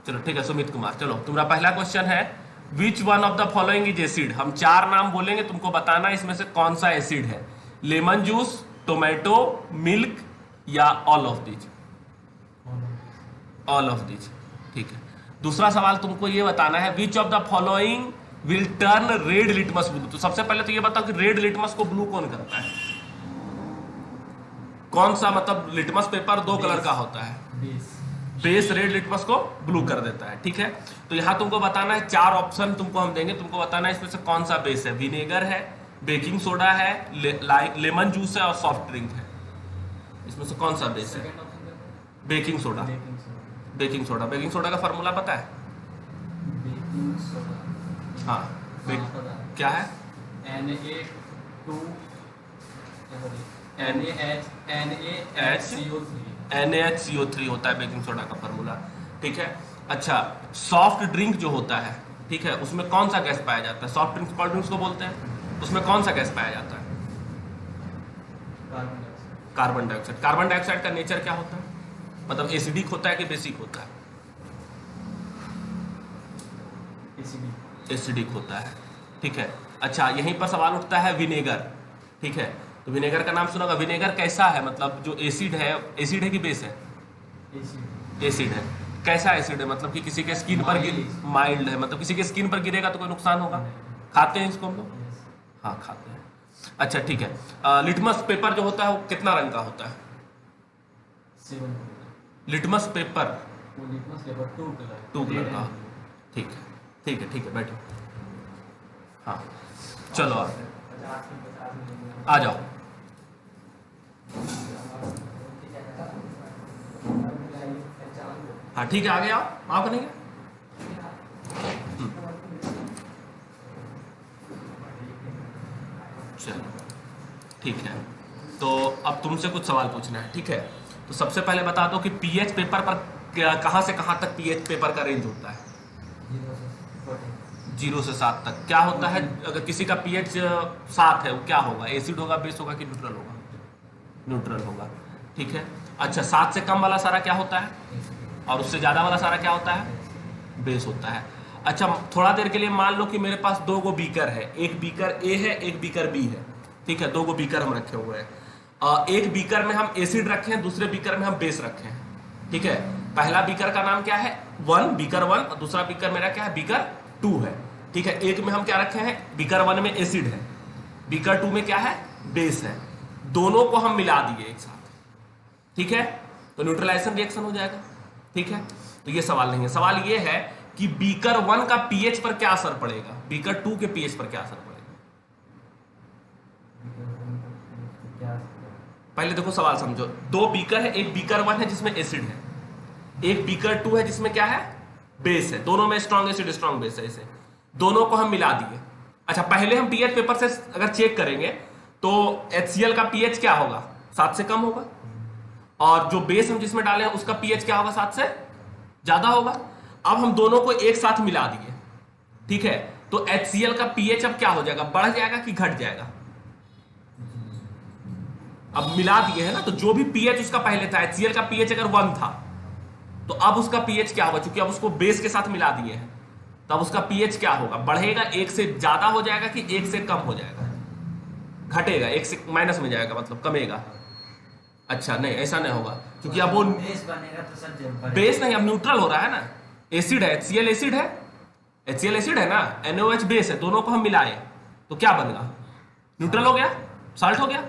चलो ठीक है सुमित कुमार, चलो तुम्हारा पहला क्वेश्चन है which one of the following is acid. हम 4 नाम बोलेंगे, तुमको बताना इसमें से कौन सा एसिड है। लेमन जूस, टोमेटो, मिल्क या all of these. All of these, ठीक है। दूसरा सवाल तुमको ये बताना है which of the following will turn red litmus blue. तो सबसे पहले तो ये बताओ कि रेड लिटमस को ब्लू कौन करता है। कौन सा, मतलब लिटमस पेपर 2 कलर का होता है, बेस रेड लिटमस को ब्लू कर देता है, ठीक है। तो यहां तुमको बताना है 4 ऑप्शन तुमको हम देंगे, तुमको बताना है इसमें से कौन सा बेस है। विनेगर है, बेकिंग सोडा है, लेमन जूस है और सॉफ्ट ड्रिंक है। इसमें से कौन सा बेस है? Baking soda. Baking soda, baking soda का फॉर्मूला पता है? हाँ, क्या है? NaHCO3 होता है बेकिंग सोडा का फॉर्मूला, ठीक है। अच्छा, सॉफ्ट ड्रिंक जो होता है, ठीक है, उसमें कौन सा गैस पाया जाता है? सॉफ्ट ड्रिंक्स कोल्ड ड्रिंक्स को बोलते हैं, उसमें कौन सा गैस पाया जाता है? Carbon dioxide. कार्बन डाइऑक्साइड का नेचर क्या होता है, मतलब एसिडिक होता है कि बेसिक होता है? एसिडिक होता है, ठीक है। अच्छा, यहीं पर सवाल उठता है विनेगर, ठीक है। तो विनेगर का नाम सुना होगा। विनेगर कैसा है, मतलब जो एसिड है कि बेस है? एसिड है। कैसा एसिड है, मतलब कि किसी के स्किन पर माइल्ड है, मतलब किसी के स्किन पर गिरेगा तो कोई नुकसान होगा? खाते हैं इसको हम लोग? हाँ खाते हैं। अच्छा ठीक है। लिटमस पेपर जो होता है वो कितना रंग का होता है? लिटमस पेपर 2 कलर का, ठीक है, ठीक है, ठीक है, बैठो। हाँ चलो आ जाओ। हाँ ठीक है, आगे आओ, आओ करेंगे। चलो ठीक है, तो अब तुमसे कुछ सवाल पूछना है, ठीक है। तो सबसे पहले बता दो कि पीएच पेपर पर कहाँ से कहाँ तक पीएच पेपर का रेंज होता है? 0 से 7 तक। क्या होता है अगर किसी का पीएच 7 है, वो क्या होगा? एसिड होगा, बेस होगा कि न्यूट्रल होगा? न्यूट्रल होगा, ठीक है। अच्छा, 7 से कम वाला सारा क्या होता है, और उससे ज्यादा वाला सारा क्या होता है? बेस होता है। अच्छा, थोड़ा देर के लिए मान लो कि मेरे पास 2 गो बीकर है, एक बीकर ए है, एक बीकर बी है, ठीक है। 2 गो बीकर हम रखे हुए हैं। एक बीकर में हम एसिड रखे हैं, दूसरे बीकर में हम बेस रखे हैं, ठीक है। पहला बीकर का नाम क्या है? 1, बीकर 1, और दूसरा बीकर मेरा क्या है? बीकर 2 है, ठीक है। एक में हम क्या रखे हैं? बीकर 1 में एसिड है, बीकर 2 में क्या है? बेस है। दोनों को हम मिला दिए एक साथ, ठीक है, तो न्यूट्रलाइजेशन रिएक्शन हो जाएगा, ठीक है। तो ये सवाल नहीं है। सवाल ये है कि बीकर 1 का पीएच पर क्या असर पड़ेगा, बीकर 2 के पीएच पर क्या असर पड़ेगा? पहले देखो सवाल समझो। 2 बीकर है, एक बीकर 1 है जिसमें एसिड है, एक बीकर 2 है जिसमें क्या है? बेस है। दोनों में स्ट्रॉन्ग एसिड स्ट्रॉन्ग बेस है, इसे दोनों को हम मिला दिए। अच्छा, पहले हम पीएच पेपर से अगर चेक करेंगे तो HCl का पीएच क्या होगा? 7 से कम होगा, और जो बेस हम जिसमें डाले हैं उसका पीएच क्या होगा? 7 से ज्यादा होगा। अब हम दोनों को एक साथ मिला दिए, ठीक है, तो HCl का पीएच अब क्या हो जाएगा? बढ़ जाएगा कि घट जाएगा? अब मिला दिए है ना, तो जो भी पीएच उसका पहले था, HCl का पीएच अगर 1 था तो अब उसका पीएच क्या होगा? क्योंकि अब उसको बेस के साथ मिला दिए हैं, तब उसका पीएच क्या होगा? बढ़ेगा, 1 से ज्यादा हो जाएगा कि 1 से कम हो जाएगा? घटेगा, 1 से माइनस में जाएगा, मतलब कमेगा। अच्छा नहीं, ऐसा नहीं होगा, क्योंकि अब वो बेस बनेगा तो सर बेस नहीं, अब न्यूट्रल हो रहा है ना। एसिड है, HCl एसिड है, HCl एसिड है ना, NaOH बेस है, दोनों को हम मिलाए तो क्या बन गया? न्यूट्रल हो गया, साल्ट हो गया।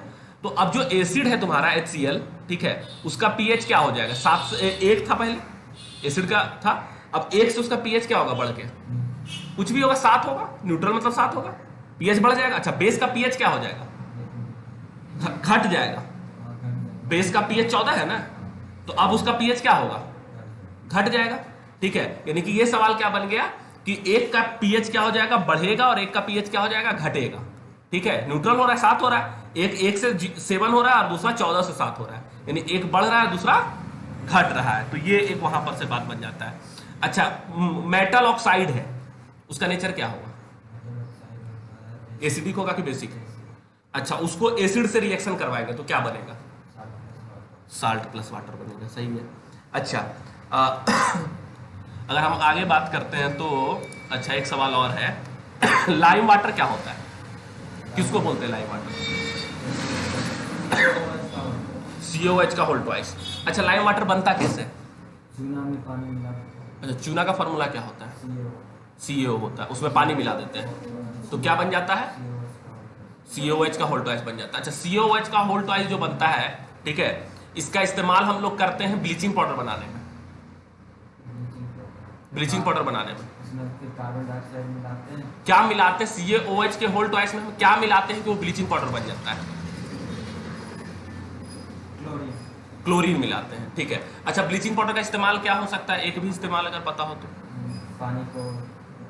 तो अब जो एसिड है तुम्हारा HCl, ठीक है, उसका पीएच क्या हो जाएगा? 7 से 1 था पहले, एसिड का था, अब 1 से उसका पीएच क्या होगा? बढ़ के कुछ भी होगा, 7 होगा, न्यूट्रल मतलब 7 होगा, पीएच बढ़ जाएगा। अच्छा, बेस का पीएच क्या हो जाएगा? घट जाएगा। बेस का पीएच 14 है ना, तो अब उसका पीएच क्या होगा? घट जाएगा, ठीक है। यानी कि ये सवाल क्या बन गया कि एक का पीएच क्या हो जाएगा? बढ़ेगा, और एक का पीएच क्या हो जाएगा? घटेगा, ठीक है। न्यूट्रल हो रहा है, 7 हो रहा है, एक 1 से 7 हो रहा है और दूसरा 14 से 7 हो रहा है, यानी एक बढ़ रहा है दूसरा घट रहा है, तो ये एक वहां पर से बात बन जाता है। अच्छा, मेटल ऑक्साइड है, उसका नेचर क्या होगा? एसिडिक होगा कि बेसिक? अच्छा, उसको एसिड से रिएक्शन करवाएंगे तो क्या बनेगा? साल्ट प्लस वाटर बनेगा, सही है। अच्छा, अगर हम आगे बात करते हैं तो अच्छा एक सवाल और है लाइम वाटर क्या होता है, किसको बोलते हैं लाइम वाटर? COH का होल ट्वाइस। अच्छा लाइम वाटर बनता कैसे है? चूना में पानी मिला अच्छा चूना का फार्मूला क्या होता है? CaO CaO होता है, उसमें पानी मिला देते हैं तो क्या बन जाता है? COH का होल ट्वाइस बन जाता है। अच्छा COH का होल ट्वाइस जो बनता है, ठीक है, इसका इस्तेमाल हम लोग करते हैं ब्लीचिंग पाउडर बनाने में, ब्लीचिंग पाउडर बनाने में उसमें फिर कार्बन डाइऑक्साइड मिलाते हैं। क्या मिलाते हैं? CaOH के होल ट्वाइस में हम क्या मिलाते हैं कि वो ब्लीचिंग पाउडर बन जाता है? क्लोरीन। क्लोरीन मिलाते हैं, ठीक है। अच्छा ब्लीचिंग पाउडर का इस्तेमाल क्या हो सकता है, एक भी इस्तेमाल अगर पता हो तो? पानी को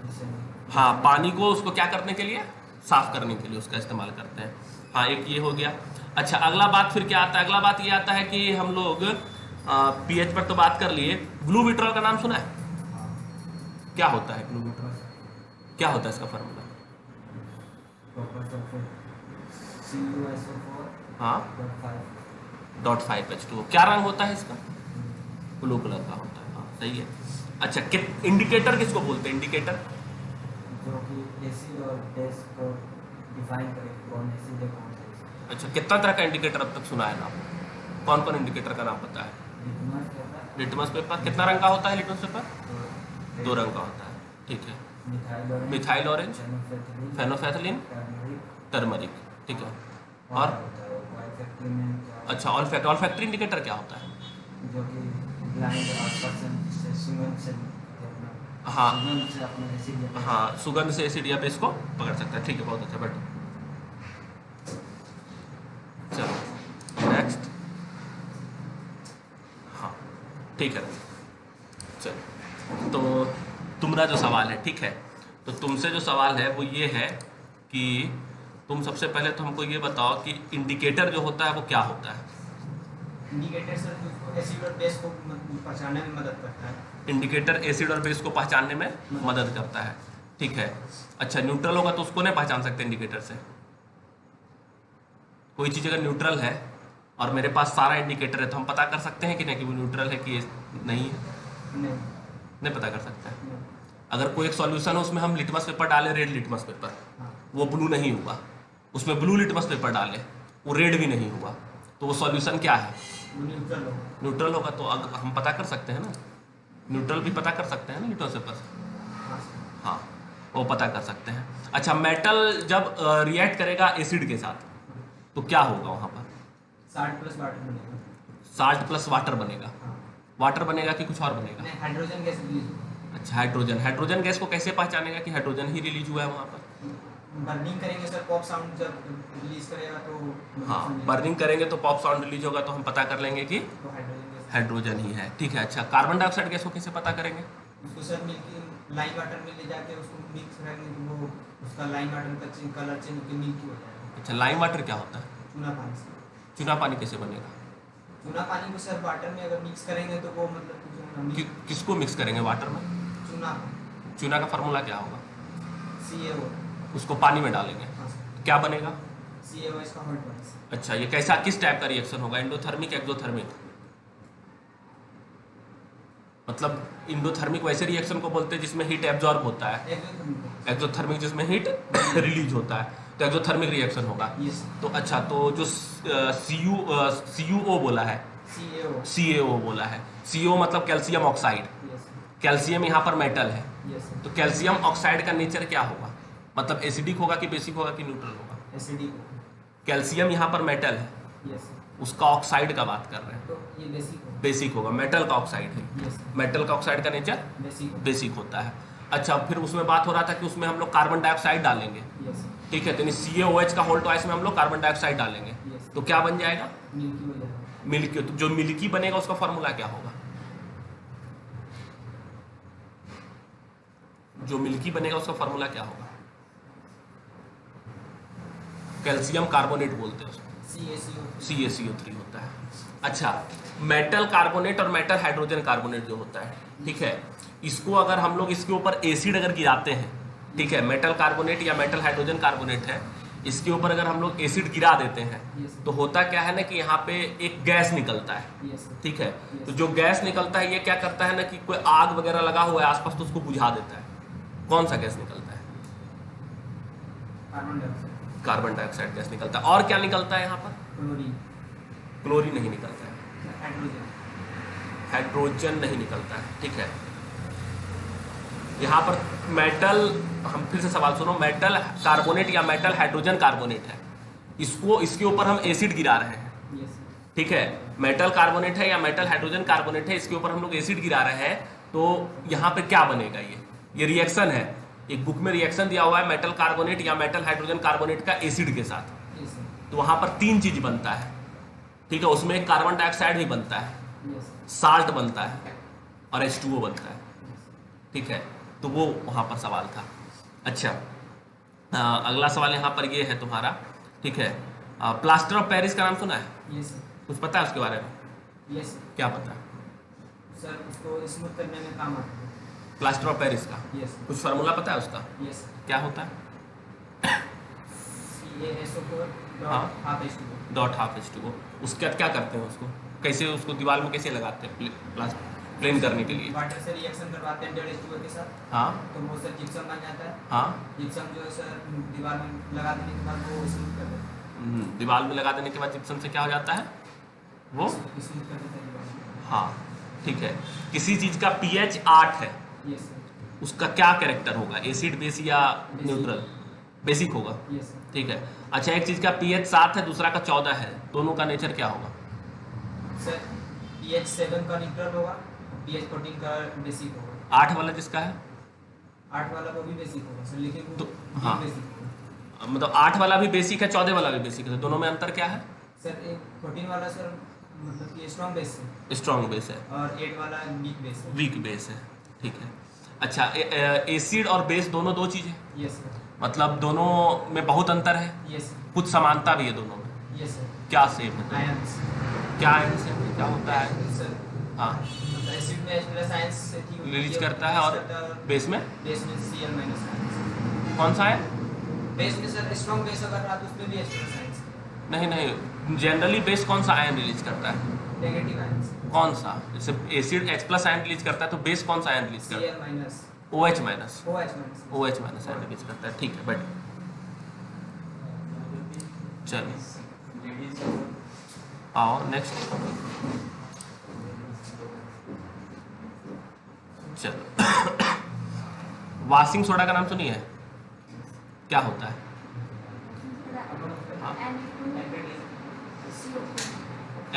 जैसे हाँ पानी को उसको क्या करने के लिए, साफ करने के लिए उसका इस्तेमाल करते हैं। हाँ एक ये हो गया। अच्छा अगला बात फिर क्या आता है? अगला बात ये आता है कि हम लोग पीएच पर तो बात कर लिए, ग्लू विट्रॉल का नाम सुना है? क्या होता है ग्लू विट्रॉल, क्या होता है इसका फार्मूला? कॉपर सल्फेट CuSO4 हाँ .5H2O। क्या रंग होता है इसका? ब्लू कलर का होता है। हाँ सही है। अच्छा इंडिकेटर किसको बोलते हैं? इंडिकेटर जो कि एसिड और बेस को डिफाइन करे, कौन एसिड है कौन बेस। अच्छा कितना तरह का इंडिकेटर अब तक सुना है नाम? कौन कौन इंडिकेटर का नाम पता है? लिटमस पेपर, लिटमस पेपर कितना रंग का होता है? लिटमस पेपर 2 रंग का होता है, ठीक है। मिथाइल ऑरेंज, फेनोफेथलीन, टर्मरिक, ठीक है। और अच्छा ऑल्फैक्टरी इंडिकेटर क्या होता है? जो कि ब्लाइंड और पर्सन से सुगंध से हाँ सुगंध से अपना एसिड लेते हैं। हाँ सुगंध से एसिड या बेस को पकड़ सकता है, ठीक है बहुत अच्छा। बट चलो नेक्स्ट, हाँ ठीक है चलो। तो तुम्हारा जो सवाल है, ठीक है, तो तुमसे जो सवाल है वो ये है कि तुम सबसे पहले तो हमको ये बताओ कि इंडिकेटर जो होता है वो क्या होता है? इंडिकेटर सर जो एसिड और बेस को पहचानने में मदद करता है। इंडिकेटर एसिड और बेस को पहचानने में मदद करता है, ठीक है। अच्छा न्यूट्रल होगा तो उसको नहीं पहचान सकते इंडिकेटर से? कोई चीज़ अगर न्यूट्रल है और मेरे पास सारा इंडिकेटर है तो हम पता कर सकते हैं कि नहीं कि वो न्यूट्रल है कि नहीं है? नहीं पता कर सकते हैं। नहीं। अगर कोई एक सॉल्यूशन है उसमें हम लिटमस पेपर डालें, रेड लिटमस पेपर, हाँ। वो ब्लू नहीं हुआ, उसमें ब्लू लिटमस पेपर डाले वो रेड भी नहीं हुआ, तो वो सॉल्यूशन क्या है? वो न्यूट्रल हो। न्यूट्रल होगा। तो हम पता कर सकते हैं ना, न्यूट्रल भी पता कर सकते हैं ना लिटमस पेपर से। हाँ सर। हाँ वो पता कर सकते हैं। अच्छा मेटल जब रिएक्ट करेगा एसिड के साथ तो क्या होगा वहाँ पर? 60 प्लस वाटर बनेगा। साल्ट प्लस वाटर बनेगा। हाँ। वाटर बनेगा कि कुछ और बनेगा? नहीं, हाइड्रोजन गैस रिलीज होगा। अच्छा हाइड्रोजन गैस को कैसे पहचानेगा कि हाइड्रोजन ही रिलीज हुआ है वहाँ पर? बर्निंग करेंगे सर, पॉप साउंड जब रिलीज करेगा तो हाँ बर्निंग करेंगे तो पॉप साउंड रिलीज होगा, तो हम पता कर लेंगे कि तो हाइड्रोजन गैस। हाइड्रोजन ही है, ठीक है। अच्छा कार्बन डाइऑक्साइड गैस को कैसे पता करेंगे? उसको सर मिल्की लाइन वाटर में ले जाके उसको मिक्स करेंगे तो वो उसका लाइन वाटर का कलर चेंज होकर मिल्की हो जाएगा। अच्छा लाइम वाटर क्या होता है? चूना पानी से। चूना पानी कैसे बनेगा? चूना पानी को सर वाटर में अगर मिक्स करेंगे तो वो मतलब किसको मिक्स करेंगे वाटर में? चूना चूना का फार्मूला क्या होगा? CaO। उसको पानी में डालेंगे हाँ सर। क्या बनेगा? CaO इसका होल ट्वाइस। अच्छा ये कैसा किस टाइप का रिएक्शन होगा? Endothermic exothermic? मतलब इंडोथर्मिक वैसे रिएक्शन को बोलते हैं जिसमें हीट एब्जॉर्ब होता है, एक्सोथर्मिक जिसमें हीट रिलीज होता है, तो एक्सोथर्मिक रिएक्शन होगा। यस। तो अच्छा तो जो CuO बोला है, CaO बोला है, CO मतलब कैल्शियम ऑक्साइड, यस कैल्शियम यहाँ पर मेटल है, यस तो कैल्शियम ऑक्साइड का नेचर क्या होगा? मतलब एसिडिक होगा कि बेसिक होगा कि न्यूट्रल होगा? एसिडिक। कैल्शियम यहाँ पर मेटल है, यस उसका ऑक्साइड का बात कर रहे हैं, तो ये बेसिक हो। बेसिक होगा, मेटल का ऑक्साइड है, यस मेटल का ऑक्साइड का नेचर बेसिक हो। बेसिक होता है। अच्छा फिर उसमें बात हो रहा था कि उसमें हम लोग कार्बन डाइऑक्साइड डालेंगे, यस ठीक है, तो CaOH का होल ट्वाइस में हम लोग कार्बन डाइऑक्साइड डालेंगे यस तो क्या बन जाएगा? मिल्की हो जाएगा। मिल्की। तो जो मिल्की बनेगा उसका फॉर्मूला क्या होगा? जो मिल्की बनेगा उसका फॉर्मूला क्या होगा? कैल्शियम कार्बोनेट बोलते हैं उसको, CaCO3 होता है। अच्छा मेटल कार्बोनेट और मेटल हाइड्रोजन कार्बोनेट जो होता है, ठीक है, इसको अगर हम लोग इसके ऊपर एसिड अगर गिराते हैं, ठीक है, मेटल कार्बोनेट या मेटल हाइड्रोजन कार्बोनेट है, इसके ऊपर अगर हम लोग एसिड गिरा देते हैं Yes, sir. तो होता क्या है ना कि यहाँ पे एक गैस निकलता है, Yes, sir. ठीक है। Yes. तो जो गैस निकलता है ये क्या करता है ना कि कोई आग वगैरह लगा हुआ है आसपास तो उसको बुझा देता है। कौन सा गैस निकलता है? Carbon dioxide, carbon dioxide gas निकलता है। और क्या निकलता है यहाँ पर? क्लोरीन, क्लोरीन नहीं निकलता है, हाइड्रोजन, हाइड्रोजन नहीं निकलता है, ठीक है। यहाँ पर मेटल, हम फिर से सवाल सुनो, मेटल कार्बोनेट या मेटल हाइड्रोजन कार्बोनेट है, इसको इसके ऊपर हम एसिड गिरा रहे हैं, यस सर, ठीक है। मेटल कार्बोनेट है या मेटल हाइड्रोजन कार्बोनेट है, इसके ऊपर हम लोग एसिड गिरा रहे हैं, तो यहाँ पे क्या बनेगा? ये रिएक्शन है, एक बुक में रिएक्शन दिया हुआ है मेटल कार्बोनेट या मेटल हाइड्रोजन कार्बोनेट का एसिड के साथ। यस सर, तो वहाँ पर 3 चीज बनता है, ठीक है। उसमें एक कार्बन डाइऑक्साइड भी बनता है, यस साल्ट बनता है और H2O बनता है, ठीक है। तो वो वहाँ पर सवाल था। अच्छा, अगला सवाल यहाँ पर ये है तुम्हारा, ठीक है। प्लास्टर ऑफ पेरिस का नाम सुना है? यस सर, कुछ पता है उसके बारे में? यस सर, क्या पता है सर उसको स्मूथ करने में काम आता है, प्लास्टर ऑफ पेरिस का? यस सर, कुछ फार्मूला पता है उसका? यस सर, क्या होता है? CaSO4 हाँ। Half H2O, dot half H2O। उसके बाद क्या करते हैं उसको? कैसे उसको दीवार में कैसे लगाते हैं प्लेन करने के लिए? वाटर से रिएक्शन करवाते हैं डेड H2O के साथ, हाँ तो वो सर जिप्सम बन जाता है। हाँ, जिप्सम जो है सर दीवार में लगा देने के बाद वो स्मूथ कर देता दीवार में लगा देने के बाद जिप्सम से क्या हो जाता है? वो है, स्मूथ कर देता है दीवार हाँ, ठीक है। किसी चीज का pH 8 है, में। यस सर, उसका क्या कैरेक्टर होगा? एसिड, बेस या Basic. न्यूट्रल? बेसिक होगा, यस सर, ठीक है। अच्छा, एक चीज का pH 7 है, दूसरा का 14 है, दोनों का नेचर क्या होगा? सर pH 7 का न्यूट्रल होगा, pH 14 का बेसिक होगा। 8 वाला जिसका है, 8 वाला वो भी बेसिक होगा सर, लेकिन वो तो भी हाँ। बेसिक होगा। मतलब 8 वाला भी बेसिक है, 14 वाला भी बेसिक है, तो दोनों में अंतर क्या है? सर एक 14 वाला सर मतलब कि स्ट्रॉन्ग बेस है, स्ट्रॉन्ग बेस है, और 8 वाला वीक बेस है। वीक बेस है, ठीक है। अच्छा, एसिड और बेस दोनों 2 चीज है, यस सर, मतलब दोनों में बहुत अंतर है, यस सर, कुछ समानता भी है दोनों में। Yes sir. क्या सेम है? आयंस क्या है इनसे? क्या होता है? सर, हाँ, मतलब एसिड में H+ आयंस से थी रिलीज करता है, और बेस में बेस में Cl- आयंस। कौन सा है? बेस में सर स्ट्रॉन्ग बेस अगर रहा तो उसमें भी H+ आयंस, नहीं नहीं, जनरली बेस कौन सा आयन रिलीज करता है? नेगेटिव आयंस, कौन सा? जैसे एसिड H+ आयन रिलीज करता है, तो बेस कौन सा आयन रिलीज करता है? Cl-, OH minus, OH-। OH minus ion release करता है, ठीक है। बट चलो आओ नेक्स्ट, चलो वाशिंग सोडा का नाम सुनिए, क्या होता है?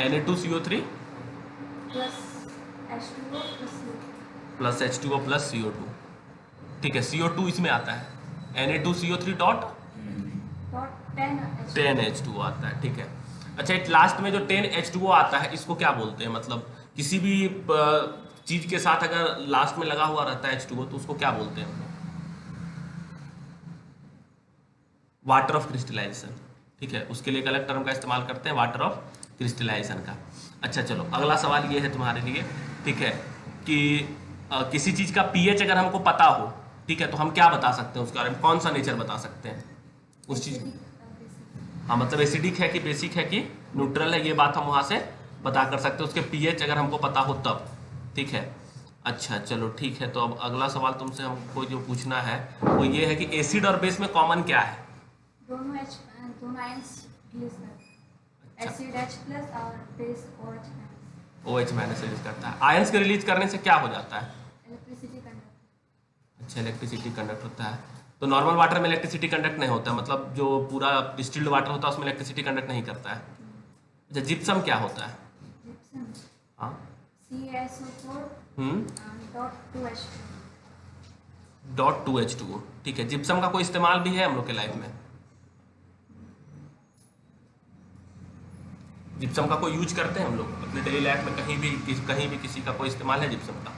Na2CO3 plus H2O plus CO2, ठीक है। CO2 इसमें आता है, Na2CO3 डॉट 10H2O आता है, ठीक है। अच्छा, एक लास्ट में जो 10H2O आता है, इसको क्या बोलते हैं? मतलब किसी भी चीज के साथ अगर लास्ट में लगा हुआ रहता है H2O, तो उसको क्या बोलते हैं? वाटर ऑफ क्रिस्टलाइजेशन, ठीक है। उसके लिए एक अलग टर्म का इस्तेमाल करते हैं, वाटर ऑफ क्रिस्टलाइजेशन का। अच्छा चलो, अगला सवाल ये है तुम्हारे लिए, ठीक है, कि किसी चीज का pH अगर हमको पता हो, ठीक है, तो हम क्या बता सकते हैं उसके बारे में? कौन सा नेचर बता सकते हैं उस चीज? हाँ, मतलब एसिडिक है कि बेसिक है कि न्यूट्रल है, ये बात हम वहां से पता कर सकते हैं उसके pH अगर हमको पता हो तब, ठीक है। अच्छा चलो ठीक है, तो अब अगला सवाल तुमसे हमको जो पूछना है वो ये है कि एसिड और बेस में कॉमन क्या है? दोनों आयंस रिलीज करते हैं, एसिड H+ और base OH-। OH minus release करता है। आयंस के रिलीज करने से क्या हो जाता है? Electricity conduct. अच्छा, इलेक्ट्रिसिटी कंडक्ट होता है। तो नॉर्मल वाटर में इलेक्ट्रिसिटी कंडक्ट नहीं होता, मतलब जो पूरा डिस्टिल्ड वाटर होता है उसमें इलेक्ट्रिसिटी कंडक्ट नहीं करता है। अच्छा, जिप्सम क्या होता है? जिप्सम हाँ, CaSO4 dot 2H2। Dot 2H2O, ठीक है। जिप्सम का कोई इस्तेमाल भी है हम लोग के लाइफ में? जिप्सम का कोई यूज करते हैं हम लोग अपने डेली लाइफ में? कहीं भी किसी का कोई इस्तेमाल है जिप्सम का?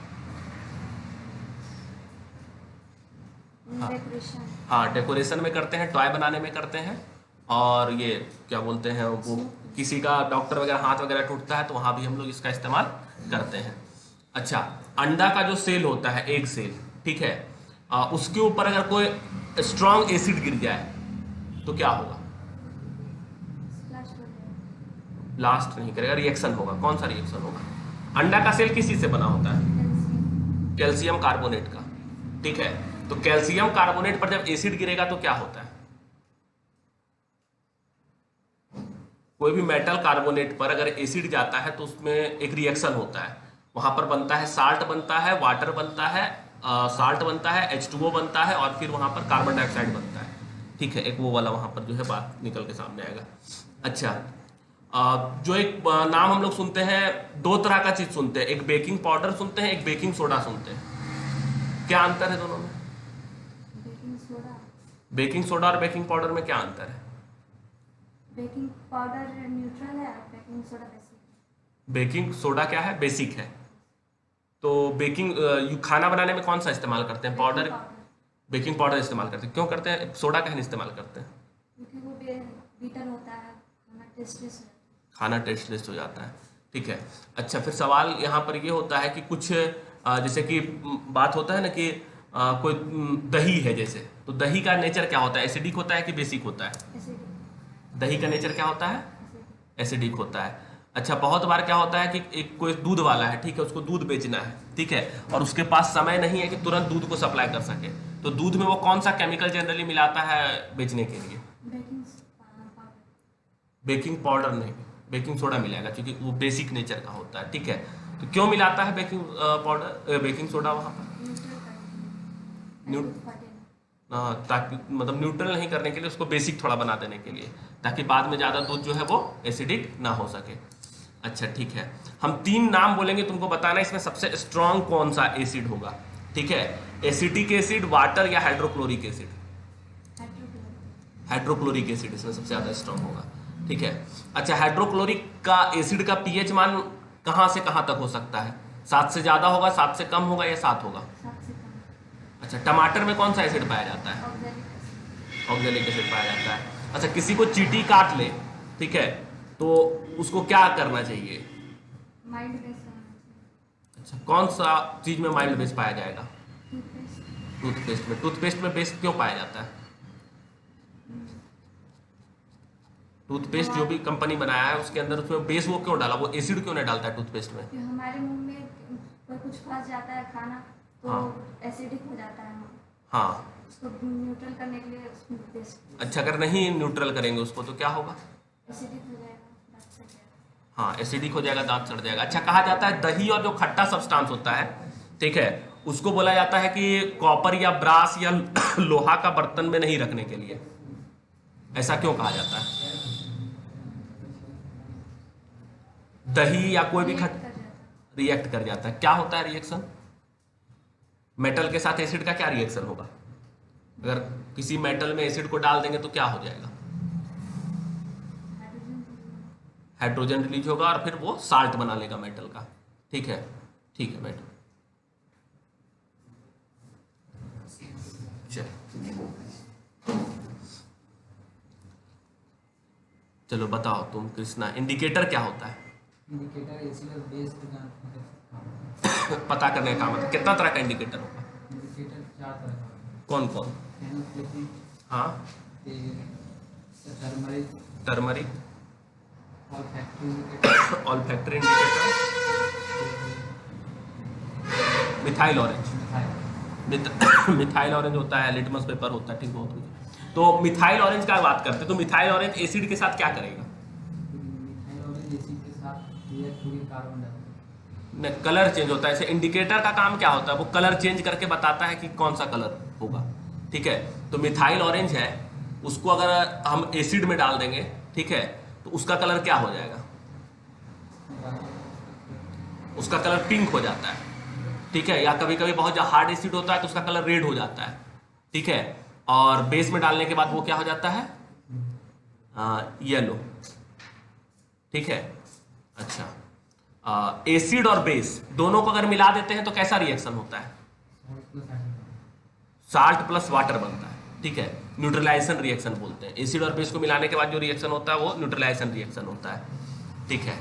हाँ। डेकोरेशन। हाँ, डेकोरेशन में करते हैं, टॉय बनाने में करते हैं, और ये क्या बोलते हैं वो, किसी का डॉक्टर वगैरह हाथ वगैरह टूटता है तो वहाँ भी हम लोग इसका इस्तेमाल करते हैं। अच्छा, अंडा का जो सेल होता है, एग सेल, ठीक है, उसके ऊपर अगर कोई स्ट्रॉन्ग एसिड गिर जाए तो क्या होगा? ब्लास्ट नहीं करेगा, रिएक्शन होगा। कौन सा रिएक्शन होगा? अंडा का सेल किस चीज से बना होता है? कैल्शियम। कैल्शियम कार्बोनेट का। ठीक है, तो कैल्शियम कार्बोनेट पर जब एसिड गिरेगा तो क्या होता है? कोई भी मेटल कार्बोनेट पर अगर एसिड जाता है तो उसमें एक रिएक्शन होता है, वहां पर बनता है साल्ट बनता है, वाटर बनता है, साल्ट बनता है, H2O बनता है, और फिर वहां पर कार्बन डाइऑक्साइड बनता है। ठीक है, एक वो वाला वहां पर जो है बात निकल के सामने आएगा। अच्छा, जो एक नाम हम लोग सुनते हैं, दो तरह का चीज सुनते हैं, एक बेकिंग पाउडर सुनते हैं, एक बेकिंग सोडा सुनते हैं। क्या अंतर है दोनों में? Baking soda. बेकिंग सोडा और बेकिंग पाउडर में क्या अंतर है? बेकिंग पाउडर न्यूट्रल है और बेकिंग सोडा बेसिक है। बेकिंग सोडा क्या है? बेसिक है। तो बेकिंग खाना बनाने में कौन सा इस्तेमाल करते हैं? पाउडर। बेकिंग पाउडर इस्तेमाल करते हैं। क्यों करते हैं? सोडा का इस्तेमाल करते हैं क्योंकि वो बीटर होता है, खाना टेस्टलेस हो जाता है। खाना टेस्टलेस हो जाता है। ठीक है। अच्छा, फिर सवाल यहाँ पर ये होता है कि कुछ जैसे कि बात होता है ना कि कोई दही है जैसे, तो दही का नेचर क्या होता है? एसिडिक होता है कि बेसिक होता है? एसिडिक। दही का नेचर क्या होता है? एसिडिक। एसिडिक होता है। अच्छा, बहुत बार क्या होता है कि एक कोई दूध वाला है, ठीक है, उसको दूध बेचना है, ठीक है, और उसके पास समय नहीं है कि तुरंत दूध को सप्लाई कर सके, तो दूध में वो कौन सा केमिकल जनरली मिलाता है बेचने के लिए? Baking powder. बेकिंग पाउडर नहीं, बेकिंग सोडा मिलाएगा, क्योंकि वो बेसिक नेचर का होता है। ठीक है, तो क्यों मिलाता है बेकिंग पाउडर बेकिंग सोडा वहाँ पर? न्यूट्रल करने ताकि मतलब न्यूट्रल नहीं करने के लिए, उसको बेसिक थोड़ा बना देने के लिए, ताकि बाद में ज़्यादा दूध जो है वो एसिडिक ना हो सके। अच्छा, ठीक है, हम 3 नाम बोलेंगे, तुमको बताना इसमें सबसे स्ट्रॉन्ग कौन सा एसिड होगा। ठीक है, एसिटिक एसिड, वाटर या हाइड्रोक्लोरिक एसिड? हाइड्रोक्लोरिक एसिड इसमें सबसे ज़्यादा स्ट्रॉन्ग होगा। ठीक है। अच्छा, हाइड्रोक्लोरिक का एसिड का पीएच मान कहाँ से कहाँ तक हो सकता है? 7 से ज़्यादा होगा, 7 से कम होगा, या 7 होगा? 7 से कम। अच्छा, टमाटर में कौन सा एसिड पाया जाता है? ऑक्जेलिक एसिड पाया जाता है। अच्छा, किसी को चींटी काट ले, ठीक है, तो उसको क्या करना चाहिए? माइल्ड बेस होना चाहिए। अच्छा, कौन सा चीज में माइल्ड बेस पाया जाएगा? टूथपेस्ट। टूथपेस्ट में। टूथपेस्ट में बेस क्यों पाया जाता है? टूथपेस्ट जो भी कंपनी बनाया है उसके अंदर उसमें बेस वो क्यों डाला? वो एसिड क्यों नहीं डालता है टूथपेस्ट में? कि हमारे मुंह में कोई कुछ फंस जाता है खाना, तो हाँ। एसिडिक हो जाता है, हाँ। उसको न्यूट्रल करने के लिए उसमें बेस्ट अच्छा, अगर नहीं न्यूट्रल करेंगे उसको तो क्या होगा? एसिडिक हो जाएगा, दांत सड़ जाएगा। हाँ, एसिडिक हो जाएगा, दांत सड़ जाएगा। अच्छा, कहा जाता है दही और जो खट्टा सब्सटेंस होता है, ठीक है, उसको बोला जाता है कि कॉपर या ब्रास या लोहा का बर्तन में नहीं रखने के लिए। ऐसा क्यों कहा जाता है? दही या कोई भी रिएक्ट कर जाता है। क्या होता है रिएक्शन? मेटल के साथ एसिड का क्या रिएक्शन होगा? अगर किसी मेटल में एसिड को डाल देंगे तो क्या हो जाएगा? हाइड्रोजन रिलीज होगा और फिर वो साल्ट बना लेगा मेटल का। ठीक है, ठीक है, बैठो। चलो बताओ तुम कृष्णा, इंडिकेटर क्या होता है? इंडिकेटर एसिड और बेस को पता करने का मतलब कितना तरह का इंडिकेटर होगा? इंडिकेटर 4 तरह का होता है। कौन कौन? हाँ, turmeric, turmeric, olfactory indicator, olfactory indicator, methyl orange. Methyl orange होता है, लिटमस पेपर होता है, ठीक, बहुत कुछ। तो मिथाइल ऑरेंज का बात करते हैं, तो मिथाइल ऑरेंज एसिड के साथ क्या करेगा? मिथाइल ऑरेंज एसिड के साथ रिएक्ट होकर कार्बन डाइऑक्साइड, कलर चेंज होता है। ऐसे इंडिकेटर का काम क्या होता है? वो कलर चेंज करके बताता है कि कौन सा कलर होगा। ठीक है, तो मिथाइल ऑरेंज है, उसको अगर हम एसिड में डाल देंगे, ठीक है, तो उसका कलर क्या हो जाएगा? उसका कलर पिंक हो जाता है। ठीक है, या कभी कभी बहुत हार्ड एसिड होता है तो उसका कलर रेड हो जाता है। ठीक है, और बेस में डालने के बाद वो क्या हो जाता है? येलो। ठीक है। अच्छा, एसिड और बेस दोनों को अगर मिला देते हैं तो कैसा रिएक्शन होता है? साल्ट प्लस वाटर बनता है। ठीक है, न्यूट्रलाइजेशन रिएक्शन बोलते हैं। एसिड और बेस को मिलाने के बाद जो रिएक्शन होता है वो न्यूट्रलाइजेशन रिएक्शन होता है। ठीक है,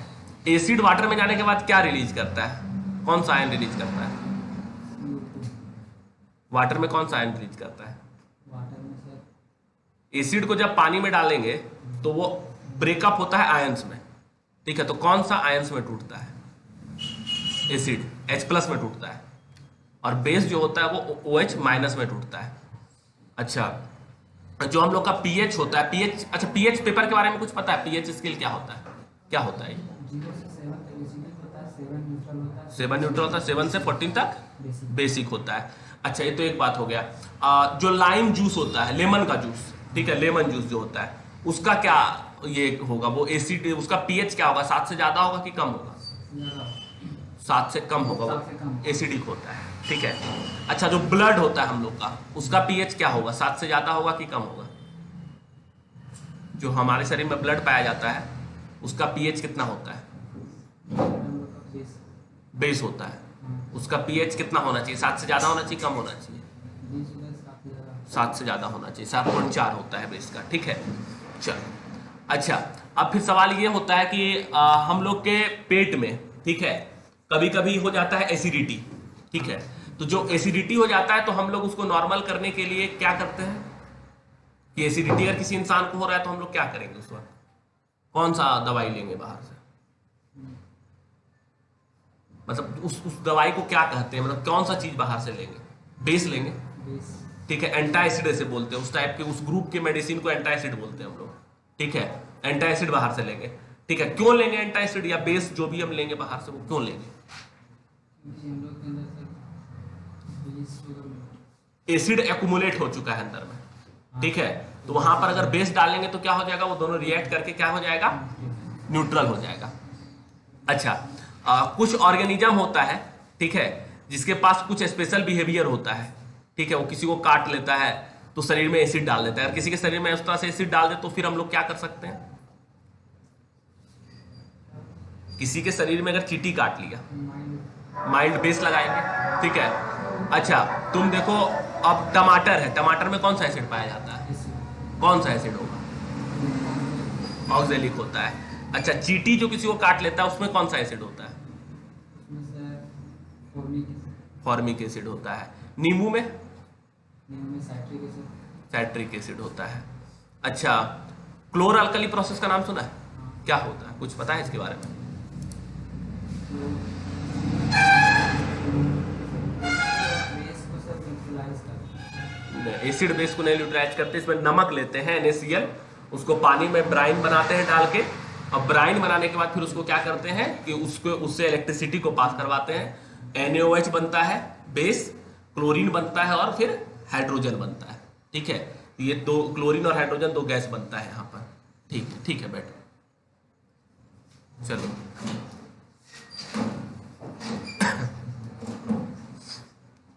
एसिड वाटर में जाने के बाद क्या रिलीज करता है? कौन सा आयन रिलीज करता है? वाटर में कौन सा आयन रिलीज करता है? वाटर में सर एसिड को जब पानी में डालेंगे तो वो ब्रेकअप होता है आयंस में। ठीक है, तो कौन सा आयंस में टूटता है? एसिड H+ में टूटता है, और बेस जो होता है वो OH- में टूटता है। अच्छा, जो हम लोग का pH होता है, pH, अच्छा pH पेपर के बारे में कुछ पता है? pH स्केल क्या होता है? क्या होता है? 0 से 7 तक एसिडिक होता है, 7 न्यूट्रल होता है, 7 न्यूट्रल होता है, 7 से 14 तक बेसिक। बेसिक होता है। अच्छा, ये तो एक बात हो गया। जो लाइम जूस होता है, लेमन का जूस, ठीक है, लेमन जूस जो होता है उसका क्या ये होगा? वो एसिड, उसका pH क्या होगा? 7 से ज्यादा होगा कि कम होगा? ज़्यादा 7 से कम होगा, 7 से कम। वो एसिडिक होता है, ठीक है। अच्छा, जो ब्लड होता है हम लोग का, उसका pH क्या होगा? 7 से ज्यादा होगा कि कम होगा? जो हमारे शरीर में ब्लड पाया जाता है उसका pH कितना होता है? बेस बेस होता है, उसका pH कितना होना चाहिए? 7 से ज्यादा होना चाहिए, कम होना चाहिए? 7 से ज्यादा होना चाहिए, 7.4 होता है बेस का, ठीक है। चलो, अच्छा, अब फिर सवाल ये होता है कि हम लोग के पेट में, ठीक है, कभी कभी हो जाता है एसिडिटी, ठीक है। तो जो एसिडिटी हो जाता है तो हम लोग उसको नॉर्मल करने के लिए क्या करते हैं कि एसिडिटी अगर किसी इंसान को हो रहा है तो हम लोग क्या करेंगे? उस वक्त कौन सा दवाई लेंगे बाहर से? मतलब उस दवाई को क्या कहते हैं? मतलब कौन सा चीज बाहर से लेंगे? बेस लेंगे, बेस ठीक है। एंटासिड ऐसे बोलते हैं, उस टाइप के, उस ग्रुप के मेडिसिन को एंटासिड बोलते हैं हम लोग, ठीक है। एंटासिड बाहर से लेंगे, ठीक है। क्यों लेंगे एंटासिड या बेस जो भी हम लेंगे बाहर से, वो क्यों लेंगे? क्योंकि हम लोग के अंदर एसिड एक्यूमुलेट हो चुका है अंदर में, ठीक है। तो वहां पर अगर बेस डालेंगे तो क्या हो जाएगा? वो दोनों रिएक्ट करके क्या हो जाएगा? न्यूट्रल हो जाएगा। अच्छा, कुछ ऑर्गेनिज्म होता है, ठीक है, जिसके पास कुछ स्पेशल बिहेवियर होता है, ठीक है। वो किसी को काट लेता है तो शरीर में एसिड डाल देता है। अगर किसी के शरीर में उस तरह से एसिड डाल दे तो फिर हम लोग क्या कर सकते हैं? किसी के शरीर में अगर चींटी काट लिया, माइल्ड बेस लगाएंगे, ठीक है। अच्छा, तुम देखो, अब टमाटर है, टमाटर में कौन सा एसिड पाया जाता है? कौन सा एसिड होगा? ऑक्जेलिक होता है। अच्छा, चींटी जो किसी को काट लेता है उसमें कौन सा एसिड होता है? फॉर्मिक एसिड होता है। नींबू में साइट्रिक एसिड होता है। अच्छा, क्लोर अल्कली प्रोसेस का नाम सुना है? क्या होता है, कुछ पता है इसके बारे में? एसिड बेस को नहीं न्यूट्रलाइज करते, इसमें नमक लेते हैं NaCl, उसको पानी में ब्राइन बनाते हैं डाल के, और ब्राइन बनाने के बाद फिर उसको क्या करते हैं कि उससे इलेक्ट्रिसिटी को पास करवाते हैं। NaOH बनता है बेस, क्लोरीन बनता है और फिर हाइड्रोजन बनता है, ठीक है। ये दो, क्लोरीन और हाइड्रोजन, दो गैस बनता है यहाँ पर, ठीक है, बैठो। चलो,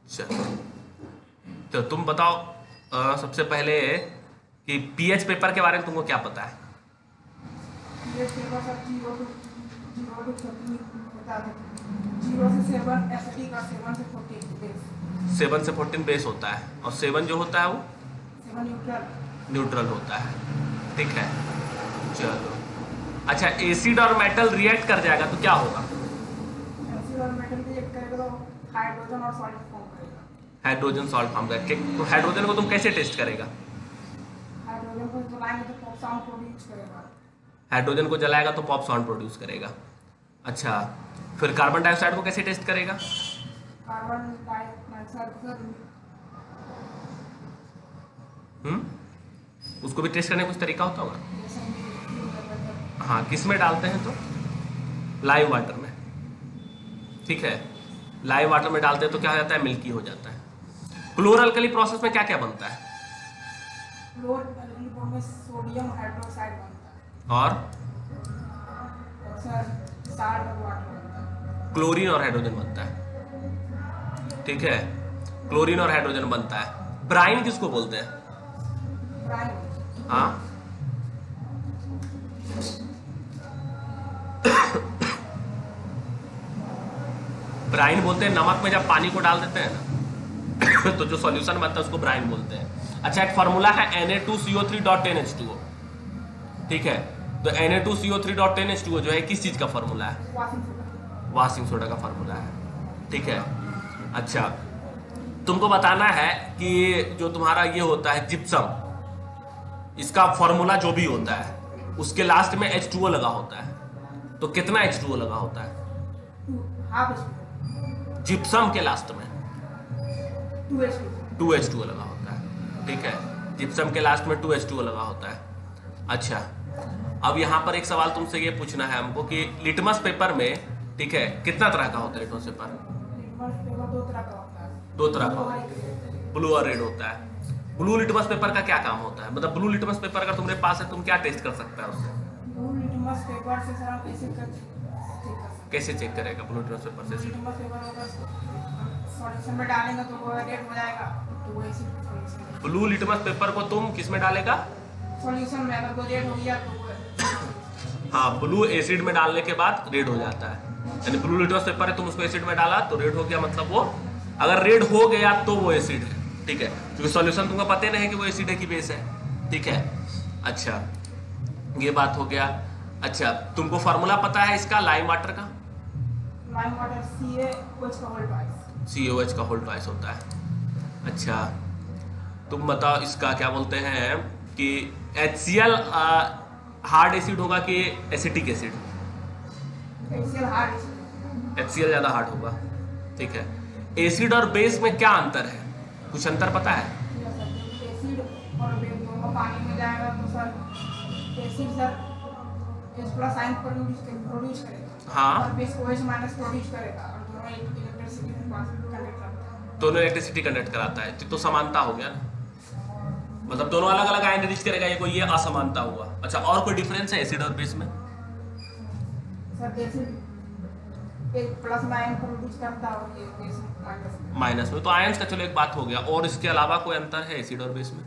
चलो, तो तुम बताओ सबसे पहले कि pH पेपर के बारे में तुमको क्या पता है? ये पेपर सब 0 to 13 होता है। 0 से 7 एसिडिक और 7 से 14 बेस। 7 से 14 बेस होता है, और 7 जो होता है वो 7 न्यूट्रल होता है, ठीक है। चलो, अच्छा, एसिड और मेटल रिएक्ट कर जाएगा तो क्या होगा? एसिड और मेटल रिएक्ट करेगा तो हाइड्रोजन और सॉल्ट फॉर्म करेगा। हाइड्रोजन सॉल्ट फॉर्म करेगा। तो हाइड्रोजन को तुम कैसे टेस्ट करेगा? हाइड्रोजन को जलाएंगे तो पॉप साउंड प्रोड्यूस करेगा। हाइड्रोजन को जलाएगा तो पॉप साउंड प्रोड्यूस करेगा। अच्छा, फिर कार्बन डाइऑक्साइड को कैसे टेस्ट करेगा? कार्बन डाइऑक्साइड उसको भी टेस्ट करने का कुछ तरीका होता होगा? हाँ, किस में डालते हैं? तो लाइव वाटर में, ठीक है। लाइव वाटर में डालते हैं तो क्या हो जाता है? मिल्की हो जाता है। क्लोर अल्कली प्रोसेस में क्या क्या बनता है? क्लोर अल्कली में सोडियम हाइड्रोक्साइड बनता है और साल्ट और वाटर बनता है। क्लोरीन और हाइड्रोजन बनता है, ठीक है। क्लोरीन और हाइड्रोजन बनता है। ब्राइन किसको बोलते हैं? ब्राइन हाँ, ब्राइन बोलते हैं नमक में जब पानी को डाल देते हैं ना तो जो सॉल्यूशन बनता है उसको ब्राइन बोलते हैं। अच्छा, एक फार्मूला है Na2CO3.10H2O, ठीक है। तो Na2CO3.10H2O जो है किस चीज का फार्मूला है? वॉशिंग सोडा का फार्मूला है, ठीक है। अच्छा, तुमको बताना है कि जो तुम्हारा ये होता है जिप्सम, इसका फार्मूला जो भी होता है उसके लास्ट में H2O लगा होता है। तो कितना H2O लगा होता है? 2 जिप्सम के लास्ट में 2H2 2H2O लगा होता है, ठीक है। जिप्सम के लास्ट में 2H2O लगा होता है। अच्छा, अब यहाँ पर एक सवाल तुमसे ये पूछना है हमको कि लिटमस पेपर में, ठीक है, कितना तरह का होता है लिटमस पेपर? लिटमस पेपर 2 तरह का होता है। 2 तरह का, ब्लू और रेड होता है। ब्लू लिटमस पेपर का क्या काम होता है? मतलब ब्लू लिटमस पेपर अगर तुम्हारे पास है, तुम क्या टेस्ट कर सकता है उससे? ब्लू लिटमस पेपर से सर हम एसिड का चेक कर सकते कैसे चेक करेगा ब्लू लिटमस पेपर हैं। से? लिटमस पेपर अगर सॉल्यूशन में डालेंगे तो वो रेड हो जाएगा, तो वो acid solution. Blue litmus paper को तुम किस में डालेगा? सॉल्यूशन में अगर वो रेड हो गया तो वो हाँ, ब्लू एसिड में डालने के बाद रेड हो जाता है। यानी ब्लू लिटमस पेपर है, तुम उसको एसिड में डाला तो रेड हो गया, मतलब वो अगर रेड हो गया तो वो एसिड है, ठीक है, क्योंकि सॉल्यूशन तुमको पता नहीं कि वो एसिड है कि बेस है, ठीक है। अच्छा, ये बात हो गया। अच्छा, तुमको फार्मूला पता है इसका लाइम वाटर का? लाइम वाटर CaOH का होल ट्वाइस। COH का होल ट्वाइस होता है। अच्छा, तुम बताओ इसका क्या बोलते हैं कि HCl हार्ड एसिड होगा कि acetic acid? HCl hard acid. HCl ज्यादा हार्ड होगा, ठीक है। एसिड और बेस में क्या अंतर है? कुछ अंतर पता है? एसिड और बेस दोनों पानी में जाएगा तो sir acid sir H+ ion produce करेगा। हाँ। और बेस OH- प्रोड्यूस करेगा, और दोनों इलेक्ट्रिसिटी में कंडक्ट करता है। दोनों इलेक्ट्रिसिटी कंडक्ट कराता है, तो समानता हो गया ना, मतलब दोनों अलग अलग आयन रिलीज करेगा, ये कोई ये असमानता हुआ। अच्छा, और कोई डिफरेंस है एसिड और बेस में? सर एसिड H+ में आयन प्रोड्यूस करता है और ये बेस माइनस में। माइनस में, तो आयंस का चलो एक बात हो गया। और इसके अलावा कोई अंतर है एसिड और बेस में?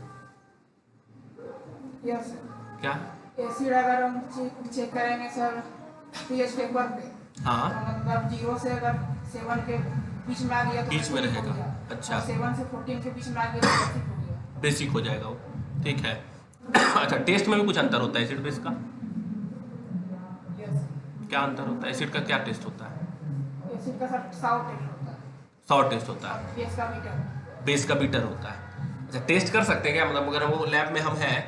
Yes sir. क्या? एसिड अगर हम चेक करेंगे सर pH पेपर पे, हाँ, तो मतलब 0 से अगर 7 के बीच में आ गया तो बीच में basic हो रहेगा। गया। अच्छा। और 7 से 14 के बीच में आ गया तो basic हो गया। बेसिक हो जाएगा वो, ठीक है। अच्छा, टेस्ट में भी कुछ अंतर होता है एसिड बेस का? यस। क्या अंतर होता है? एसिड का क्या टेस्ट होता है? एसिड का सर साउथ टेस्ट होता है, सॉर टेस्ट होता है, बेस का मीटर। बेस का बीटर होता है। अच्छा, टेस्ट कर सकते हैं क्या? मतलब अगर वो लैब में हम हैं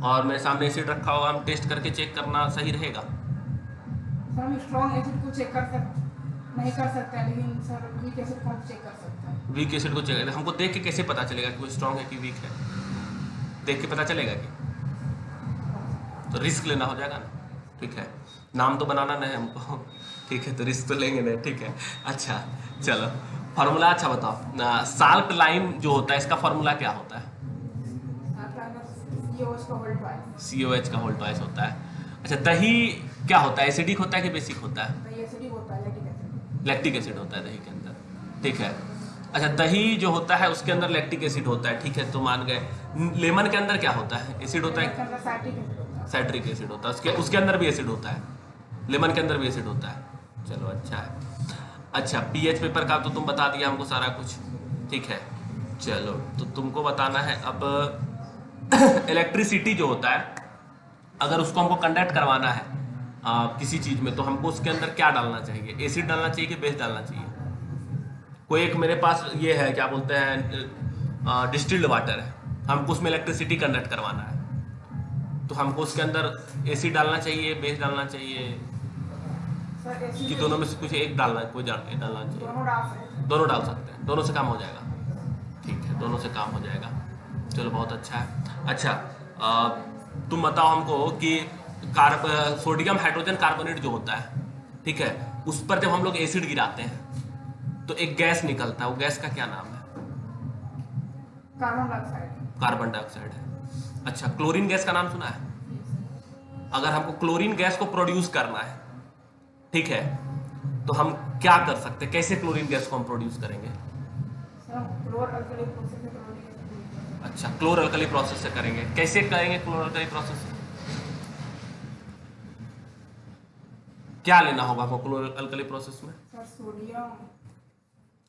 और मेरे सामने एसिड रखा होगा, हम टेस्ट करके चेक करना सही रहेगा? सर हम स्ट्रॉन्ग एसिड को चेक नहीं कर सकते हैं, लेकिन सर वीक एसिड को हम चेक कर सकते हैं। वीक एसिड को चेक, हमको देख के कैसे पता चलेगा कि वो स्ट्रांग है कि वीक है? देख के पता चलेगा कि? तो रिस्क लेना हो जाएगा ना, ठीक है। नाम तो बनाना नहीं हमको, ठीक है, तो रिस्क तो लेंगे नहीं, ठीक है। अच्छा, चलो फार्मूला। अच्छा बताओ, साल्ट लाइम जो होता है इसका फार्मूला क्या होता है? COH का होल ट्वाइस। COH का होल ट्वाइस होता है। अच्छा, दही क्या होता है? एसिडिक होता है कि बेसिक होता है? तो ये एसिडिक होता है, लैक्टिक एसिड। लैक्टिक एसिड होता है दही के अंदर, ठीक है। अच्छा, दही जो होता है उसके अंदर लैक्टिक एसिड होता है, ठीक है, तो मान गए। लेमन के अंदर क्या होता है? एसिड होता इसके है, अंदर साइट्रिक एसिड होता है। साइट्रिक एसिड होता है, उसके अंदर भी एसिड होता है, लेमन के अंदर भी एसिड होता है। चलो, अच्छा है। अच्छा, पीएच पेपर का तो तुम बता दिया हमको सारा कुछ, ठीक है। चलो, तो तुमको बताना है अब इलेक्ट्रिसिटी जो होता है, अगर उसको हमको कंडक्ट करवाना है किसी चीज़ में, तो हमको उसके अंदर क्या डालना चाहिए? एसिड डालना चाहिए कि बेस डालना चाहिए? कोई एक मेरे पास ये है, क्या बोलते हैं, डिस्टिल्ड वाटर है, हमको उसमें इलेक्ट्रिसिटी कंडक्ट करवाना है, तो हमको उसके अंदर एसिड डालना चाहिए, बेस डालना चाहिए, सर एसिड कि दोनों में से कुछ एक डालना, कोई डालना चाहिए? दोनों डाल सकते हैं। दोनों डाल सकते हैं, दोनों से काम हो जाएगा, ठीक है, दोनों से काम हो जाएगा। चलो, बहुत अच्छा है। अच्छा, तुम बताओ हमको कि सोडियम हाइड्रोजन कार्बोनेट जो होता है, ठीक है, उस पर जब हम लोग एसिड गिराते हैं तो एक गैस निकलता है, वो गैस का क्या नाम है? Carbon dioxide. कार्बन डाइऑक्साइड है। अच्छा, क्लोरीन गैस का नाम सुना है? अगर हमको क्लोरीन गैस को प्रोड्यूस करना है, ठीक है, तो हम क्या कर सकते हैं? कैसे क्लोरीन गैस को हम प्रोड्यूस करेंगे? सर हम क्लोर अल्कली प्रोसेस से क्लोरीन। अच्छा, क्लोर अल्कली प्रोसेस से करेंगे। कैसे करेंगे क्लोर अल्कली प्रोसेस से? क्या लेना होगा आपको क्लोर अल्कली प्रोसेस में? Sir sodium.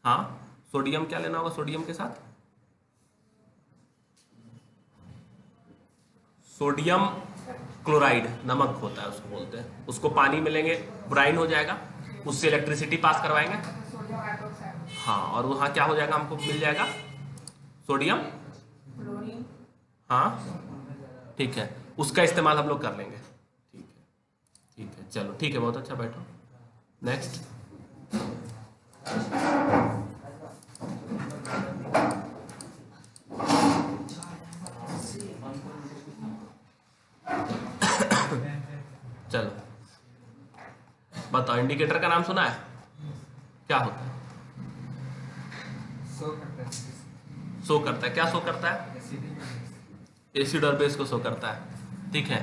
हाँ, सोडियम क्या लेना होगा? सोडियम के साथ सोडियम क्लोराइड, नमक होता है उसको बोलते हैं, उसको पानी में लेंगे, ब्राइन हो जाएगा, उससे इलेक्ट्रिसिटी पास करवाएंगे, सोडियम हाइड्रोक्साइड। हाँ, और वहाँ क्या हो जाएगा? हमको मिल जाएगा सोडियम, क्लोरीन। हाँ, ठीक है, उसका इस्तेमाल हम लोग कर लेंगे, ठीक है। ठीक है, चलो ठीक है, बहुत अच्छा, बैठो। नेक्स्ट। चलो बताओ, इंडिकेटर का नाम सुना है? क्या होता है? शो करता है शो करता है, क्या शो करता है? एसिडिक एसिड और बेस को शो करता है, ठीक है।